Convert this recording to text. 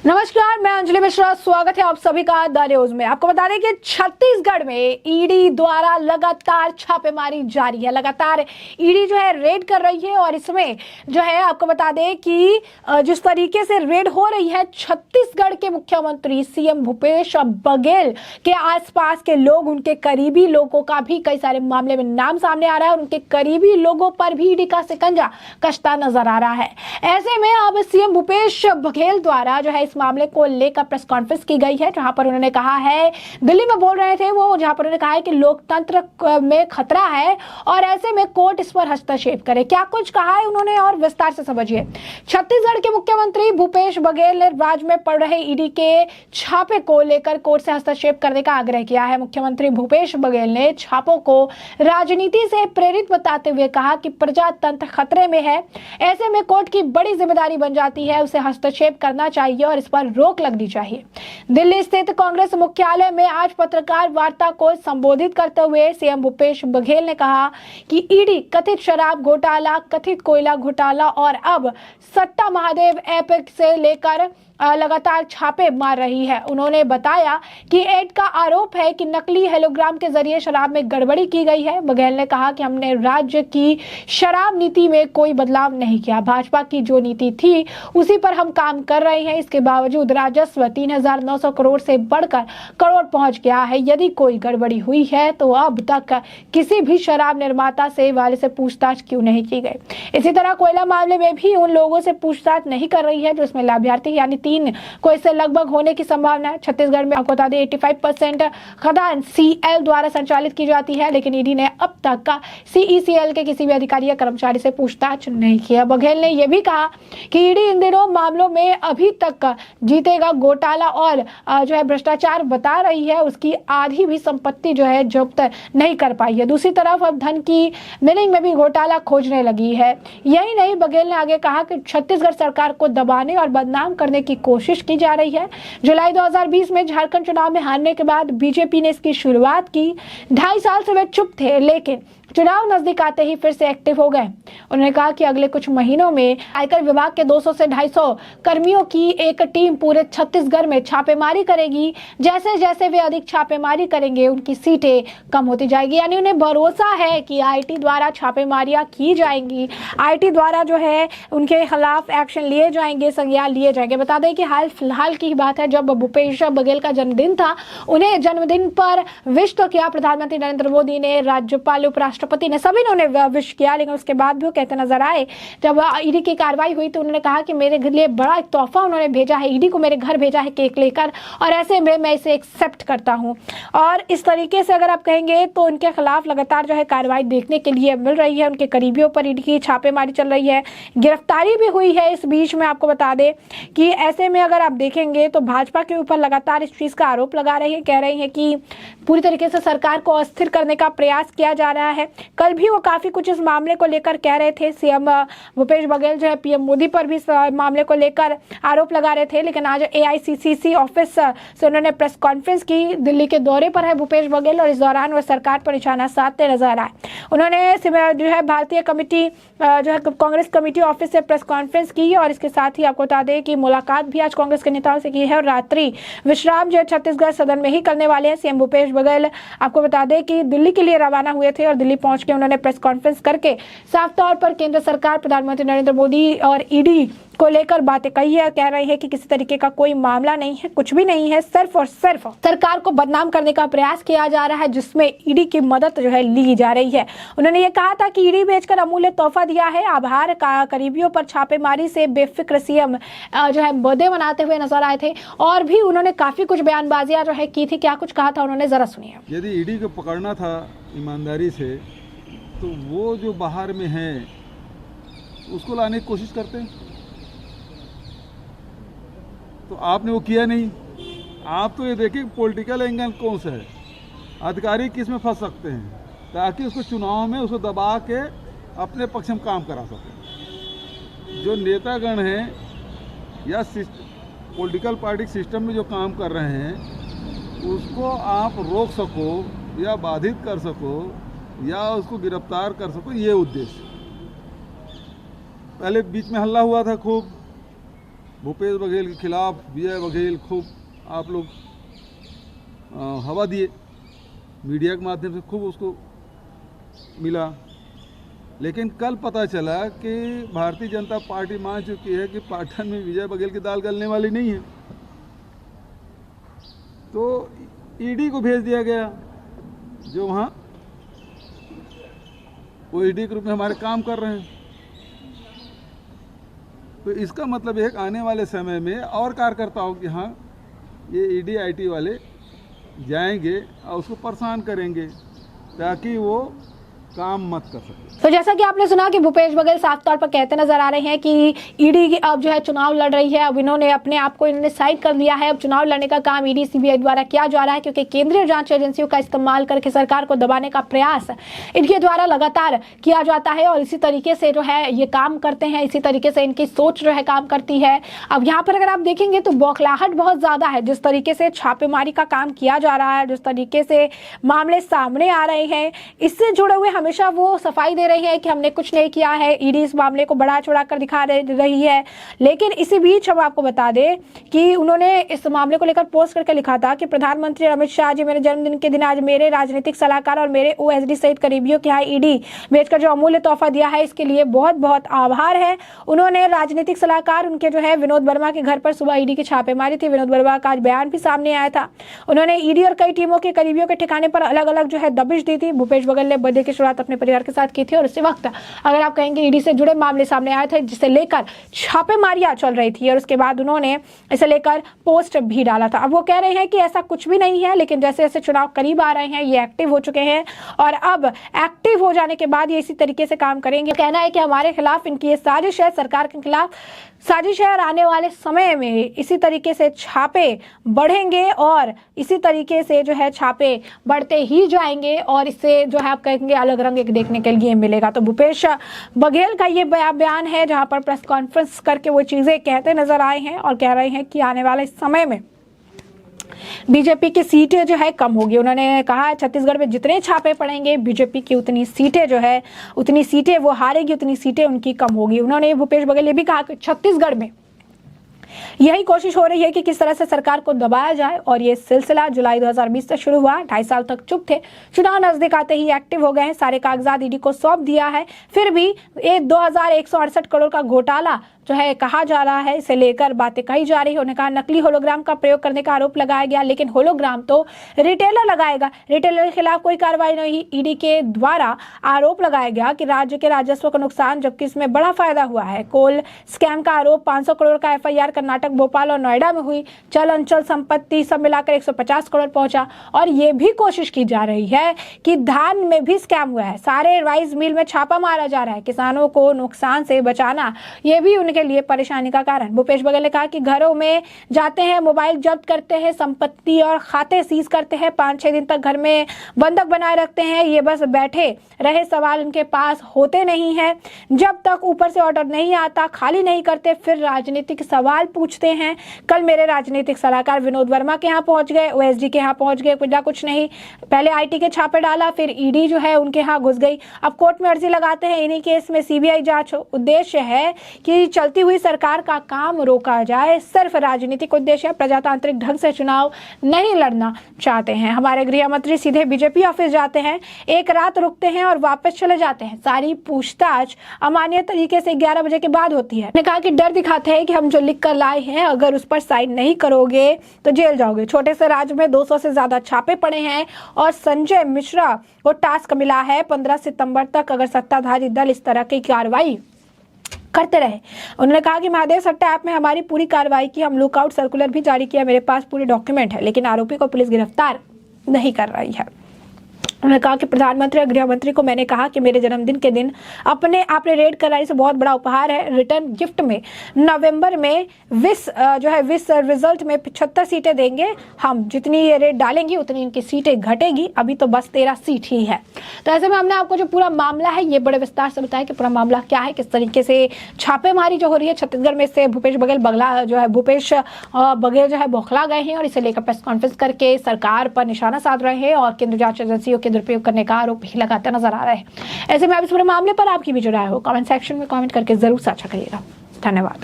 नमस्कार, मैं अंजलि मिश्रा। स्वागत है आप सभी का द न्यूज में। आपको बता दें कि छत्तीसगढ़ में ईडी द्वारा लगातार छापेमारी जारी है। लगातार ईडी जो है रेड कर रही है और इसमें जो है आपको बता दें कि जिस तरीके से रेड हो रही है, छत्तीसगढ़ के मुख्यमंत्री सीएम भूपेश बघेल के आसपास के लोग, उनके करीबी लोगों का भी कई सारे मामले में नाम सामने आ रहा है और उनके करीबी लोगों पर भी ईडी का शिकंजा कसता नजर आ रहा है। ऐसे में अब सीएम भूपेश बघेल द्वारा जो है इस मामले को लेकर प्रेस कॉन्फ्रेंस की गई है, जहां पर उन्होंने कहा है, दिल्ली में बोल रहे थे वो, जहां पर उन्होंने कहा है कि लोकतंत्र में खतरा है और ऐसे में कोर्ट इस पर हस्तक्षेप करे। क्या कुछ कहा है उन्होंने और विस्तार से समझिए। छत्तीसगढ़ के मुख्यमंत्री भूपेश बघेल ने राज्य में पड़ रहे ईडी के छापे को लेकर कोर्ट से हस्तक्षेप करने का आग्रह किया है। मुख्यमंत्री भूपेश बघेल ने छापों को राजनीति से प्रेरित बताते हुए कहा कि प्रजातंत्र खतरे में है, ऐसे में कोर्ट की बड़ी जिम्मेदारी बन जाती है, उसे हस्तक्षेप करना चाहिए और इस पर रोक लगनी चाहिए। दिल्ली स्थित कांग्रेस मुख्यालय में आज पत्रकार वार्ता को संबोधित करते हुए सीएम भूपेश बघेल ने कहा कि ईडी कथित शराब घोटाला, कथित कोयला घोटाला और अब सट्टा महादेव ऐप से लेकर लगातार छापे मार रही है। उन्होंने बताया कि एड का आरोप है कि नकली हेलोग्राम के जरिए शराब में गड़बड़ी की गई है। बघेल ने कहा कि हमने राज्य की शराब नीति में कोई बदलाव नहीं किया, भाजपा की जो नीति थी उसी पर हम काम कर रहे हैं। इसके बावजूद राजस्व 3,900 करोड़ से बढ़कर करोड़ पहुंच गया है। यदि कोई गड़बड़ी हुई है तो अब तक किसी भी शराब निर्माता से वाले से पूछताछ क्यों नहीं की गई। इसी तरह कोयला मामले में भी उन लोगों से पूछताछ नहीं कर रही है जो इसमें लाभार्थी यानी 3 को इससे लगभग होने की संभावना है। छत्तीसगढ़ में आपको बता दें 85% खदान सीएल द्वारा संचालित की जाती है, लेकिन ईडी ने अब तक का सीईसीएल के किसी भी अधिकारी या कर्मचारी से पूछताछ नहीं किया। बघेल ने यह भी कहा कि ईडी इन दिनों मामलों में अभी तक जीतेगा घोटाला और जो है भ्रष्टाचार बता रही है, उसकी आधी भी संपत्ति जो है जब्त नहीं कर पाई है। दूसरी तरफ अब धन की मीनिंग में भी घोटाला खोजने लगी है। यही नहीं, बघेल ने आगे कहा कि छत्तीसगढ़ सरकार को दबाने और बदनाम करने की कोशिश की जा रही है। जुलाई 2020 में झारखंड चुनाव में हारने के बाद बीजेपी ने इसकी शुरुआत की। 2.5 साल से वे चुप थे, लेकिन चुनाव नजदीक आते ही फिर से एक्टिव हो गए। उन्होंने कहा कि अगले कुछ महीनों में आयकर विभाग के 200 से 250 कर्मियों की एक टीम पूरे छत्तीसगढ़ में छापेमारी करेगी। जैसे जैसे वे अधिक छापेमारी करेंगे उनकी सीटें कम होती जाएगी। यानी उन्हें भरोसा है कि आईटी द्वारा छापेमारियां की जाएंगी, आईटी द्वारा जो है उनके खिलाफ एक्शन लिए जाएंगे, संज्ञान लिए जाएंगे। बता दें कि हाल फिलहाल की बात है, जब भूपेश बघेल का जन्मदिन था, उन्हें जन्मदिन पर विश तो किया प्रधानमंत्री नरेंद्र मोदी ने, राज्यपाल, उपराष्ट्रपति ने, सभी ने उन्हें विश किया, लेकिन उसके बाद भी वो कहते नजर आए। जब ईडी की कार्रवाई हुई तो उन्होंने कहा कि मेरे लिए बड़ा एक तोहफा उन्होंने भेजा है, ईडी को मेरे घर भेजा है केक लेकर, और ऐसे में मैं इसे एक्सेप्ट करता हूं। और इस तरीके से अगर आप कहेंगे तो उनके खिलाफ लगातार जो है कार्रवाई देखने के लिए मिल रही है। उनके करीबियों पर ईडी की छापेमारी चल रही है, गिरफ्तारी भी हुई है इस बीच में। आपको बता दें कि ऐसे में अगर आप देखेंगे तो भाजपा के ऊपर लगातार इस चीज का आरोप लगा रहे हैं, कह रहे हैं कि पूरी तरीके से सरकार को अस्थिर करने का प्रयास किया जा रहा है। कल भी वो काफी कुछ इस मामले को लेकर कह रहे थे। सीएम भूपेश बघेल जो है पीएम मोदी पर भी इस मामले को लेकर आरोप लगा रहे थे, लेकिन आज एआईसीसी ऑफिस से उन्होंने प्रेस कॉन्फ्रेंस की। दिल्ली के दौरे पर है भूपेश बघेल और इस दौरान वह सरकार पर निशाना साधते नजर आए। उन्होंने जो है भारतीय कमेटी जो है कांग्रेस कमेटी ऑफिस से प्रेस कॉन्फ्रेंस की और इसके साथ ही आपको बता दें कि मुलाकात भी आज कांग्रेस के नेताओं से की है और रात्रि विश्राम जो है छत्तीसगढ़ सदन में ही करने वाले हैं। सीएम भूपेश बघेल आपको बता दें कि दिल्ली के लिए रवाना हुए थे और दिल्ली पहुंच के उन्होंने प्रेस कॉन्फ्रेंस करके साफ तौर पर केंद्र सरकार, प्रधानमंत्री नरेंद्र मोदी और ईडी को लेकर बातें कही है। कह रहे हैं कि किसी तरीके का कोई मामला नहीं है, कुछ भी नहीं है, सिर्फ और सिर्फ सरकार को बदनाम करने का प्रयास किया जा रहा है, जिसमें ईडी की मदद जो है ली जा रही है। उन्होंने ये कहा था कि ईडी भेजकर अमूल्य तोहफा दिया है। आभार का करीबियों पर छापेमारी से बेफिक्र सीएम जो है बर्थडे मनाते हुए नजर आए थे और भी उन्होंने काफी कुछ बयानबाजियां जो है की थी। क्या कुछ कहा था उन्होंने, जरा सुनिए। यदि ईडी को पकड़ना था ईमानदारी से तो वो जो बाहर में है उसको लाने की कोशिश करते हैं, तो आपने वो किया नहीं। आप तो ये देखिए पॉलिटिकल एंगल कौन सा है, अधिकारी किस में फंस सकते हैं ताकि उसको चुनाव में उसको दबा के अपने पक्ष में काम करा सकें। जो नेतागण हैं या पॉलिटिकल पार्टी सिस्टम में जो काम कर रहे हैं उसको आप रोक सको या बाधित कर सको या उसको गिरफ्तार कर सको, ये उद्देश्य। पहले बीच में हल्ला हुआ था खूब भूपेश बघेल के खिलाफ विजय बघेल खूब आप लोग हवा दिए, मीडिया के माध्यम से खूब उसको मिला। लेकिन कल पता चला कि भारतीय जनता पार्टी मान चुकी है कि पाटन में विजय बघेल की दाल गलने वाली नहीं है, तो ईडी को भेज दिया गया, जो वहाँ वो ईडी के रूप में हमारे काम कर रहे हैं। तो इसका मतलब है कि आने वाले समय में और कार्यकर्ताओं की यहाँ ये ईडी आईटी वाले जाएंगे और उसको परेशान करेंगे ताकि वो काम मत कर सके। तो जैसा कि आपने सुना कि भूपेश बघेल साफ तौर पर कहते नजर आ रहे हैं कि ईडी अब जो है चुनाव लड़ रही है, अब इन्होंने अपने आप को इन्होंने साइड कर लिया है, अब चुनाव लड़ने का काम ईडी सीबीआई द्वारा किया जा रहा है, क्योंकि केंद्रीय जांच एजेंसियों का इस्तेमाल करके सरकार को दबाने का प्रयास इनके द्वारा लगातार किया जाता है और इसी तरीके से जो है ये काम करते हैं, इसी तरीके से इनकी सोच जो है काम करती है। अब यहाँ पर अगर आप देखेंगे तो बौखलाहट बहुत ज्यादा है, जिस तरीके से छापेमारी का काम किया जा रहा है, जिस तरीके से मामले सामने आ रहे हैं, इससे जुड़े हुए हमेशा वो सफाई दे रही है कि हमने कुछ नहीं किया है। ईडी इस मामले को बढ़ा चढ़ा कर दिखा रही है, लेकिन इसी बीच हम आपको बता दें कि उन्होंने इस मामले को लेकर पोस्ट करके लिखा था कि प्रधानमंत्री अमित शाह जी, मेरे जन्मदिन के दिन आज मेरे राजनीतिक सलाहकार और मेरे ओएसडी सहित करीबियों के यहाँ ईडी भेजकर जो अमूल्य तोहफा दिया है, इसके लिए बहुत बहुत आभार है। उन्होंने राजनीतिक सलाहकार उनके जो है विनोद वर्मा के घर पर सुबह ईडी की छापेमारी थी। विनोद वर्मा का आज बयान भी सामने आया था। उन्होंने ईडी और कई टीमों के करीबियों के ठिकाने पर अलग अलग जो है दबिश दी थी। भूपेश बघेल ने बर्थडे की शुरुआत अपने परिवार के साथ की थी और उसी वक्त अगर आप कहेंगे ईडी से जुड़े मामले सामने आए थे, जिसे लेकर छापेमारियां चल रही थी और उसके बाद उन्होंने इसे लेकर पोस्ट भी डाला था। अब वो कह रहे हैं कि ऐसा कुछ भी नहीं है, लेकिन जैसे जैसे चुनाव करीब आ रहे हैं ये एक्टिव हो चुके हैं और अब एक्टिव हो जाने के बाद ये इसी तरीके से काम करेंगे। कहना है कि हमारे खिलाफ इनकी ये साजिश है, सरकार के खिलाफ साजिश है और आने वाले समय में इसी तरीके से छापे बढ़ेंगे और इसी तरीके से जो है छापे बढ़ते ही जाएंगे और इससे जो है आप कहेंगे अलग रंग एक देखने के लिए मिलेगा। तो भूपेश बघेल का ये बयान है जहां पर प्रेस कॉन्फ्रेंस करके वो चीजें कहते नजर आए हैं और कह रहे हैं कि आने वाले समय में बीजेपी की सीटें जो है कम होगी। उन्होंने कहा छत्तीसगढ़ में जितने छापे पड़ेंगे बीजेपी की उतनी सीटें जो है उतनी सीटें वो हारेगी, उतनी सीटें उनकी कम होगी। उन्होंने भूपेश बघेल ये भी कहा कि छत्तीसगढ़ में यही कोशिश हो रही है कि किस तरह से सरकार को दबाया जाए और ये सिलसिला जुलाई 2020 से शुरू हुआ। 2.5 साल तक चुप थे, चुनाव नजदीक आते ही एक्टिव हो गए हैं, सारे कागजात ईडी को सौंप दिया है। फिर भी 2168 करोड़ का घोटाला जो है कहा जा रहा है, इसे लेकर बातें कही जा रही है। उन्होंने कहा नकली होलोग्राम का प्रयोग करने का आरोप लगाया गया, लेकिन होलोग्राम तो रिटेलर लगाएगा, रिटेलर के खिलाफ कोई कार्रवाई नहीं। ईडी के द्वारा आरोप लगाया गया कि राज्य के राजस्व का नुकसान, जबकि इसमें बड़ा फायदा हुआ है। कोल स्कैम का आरोप, 500 करोड़ का एफआईआर कर्नाटक, भोपाल और नोएडा में हुई। चल अंचल संपत्ति सब मिलाकर 150 करोड़ पहुंचा। और ये भी कोशिश की जा रही है कि धान में भी स्कैम हुआ है, सारे राइस मिल में छापा मारा जा रहा है, किसानों को नुकसान से बचाना ये भी उनके लिए परेशानी का कारण। भूपेश बघेल ने कहा कि घरों में जाते हैं, मोबाइल जब्त करते हैं, संपत्ति और खाते सीज करते हैं, 5-6 दिन तक घर में बंधक बनाए रखते हैं, ये बस बैठे रहे, सवाल उनके पास होते नहीं है। जब तक ऊपर से ऑर्डर नहीं आता खाली नहीं करते, फिर राजनीतिक सवाल पूछते हैं। कल मेरे राजनीतिक सलाहकार विनोद वर्मा के यहाँ पहुंच गए, ओएसडी के यहाँ पहुंच गए, कुछ नहीं, पहले आईटी के छापे डाला, फिर ईडी जो है उनके यहाँ घुस गई। अब कोर्ट में अर्जी लगाते हैं इन्हीं केस में सीबीआई जांच। उद्देश्य है कि चलती हुई सरकार का काम रोका जाए, सिर्फ राजनीतिक उद्देश्य, प्रजातांत्रिक ढंग से चुनाव नहीं लड़ना चाहते हैं। हमारे गृह मंत्री सीधे बीजेपी ऑफिस जाते हैं, एक रात रुकते हैं और वापस चले जाते हैं। सारी पूछताछ अमान्य तरीके से 11 बजे के बाद होती है। उन्होंने कहा कि डर दिखाते हैं कि हम जो लिख कर लाए हैं अगर उस पर साइन नहीं करोगे तो जेल जाओगे। छोटे से राज्य में 200 से ज्यादा छापे पड़े हैं और संजय मिश्रा को टास्क मिला है 15 सितंबर तक अगर सत्ताधारी दल इस तरह की कार्रवाई करते रहे। उन्होंने कहा कि महादेव सट्टा ऐप में हमारी पूरी कार्रवाई की, हम लुकआउट सर्कुलर भी जारी किया, मेरे पास पूरे डॉक्यूमेंट है, लेकिन आरोपी को पुलिस गिरफ्तार नहीं कर रही है। उन्होंने कहा कि प्रधानमंत्री और गृह मंत्री को मैंने कहा कि मेरे जन्मदिन के दिन आपने रेड कराई से बहुत बड़ा उपहार है। रिटर्न गिफ्ट में नवंबर में विस रिजल्ट में 75 सीटें देंगे। हम जितनी ये रेड डालेंगी उतनी इनकी सीटें घटेगी, अभी तो बस 13 सीट ही है। तो ऐसे में हमने आपको जो पूरा मामला है ये बड़े विस्तार से बताया कि पूरा मामला क्या है, किस तरीके से छापेमारी जो हो रही है छत्तीसगढ़ में, इससे भूपेश बघेल जो है बौखला गए हैं और इसे लेकर प्रेस कॉन्फ्रेंस करके सरकार पर निशाना साध रहे हैं और केंद्रीय जांच एजेंसियों के दुरुपयोग करने का आरोप भी लगाते नजर आ रहे हैं। ऐसे में आप इस पूरे मामले पर आपकी भी जो राय हो कमेंट सेक्शन में कमेंट करके जरूर साझा करिएगा। धन्यवाद।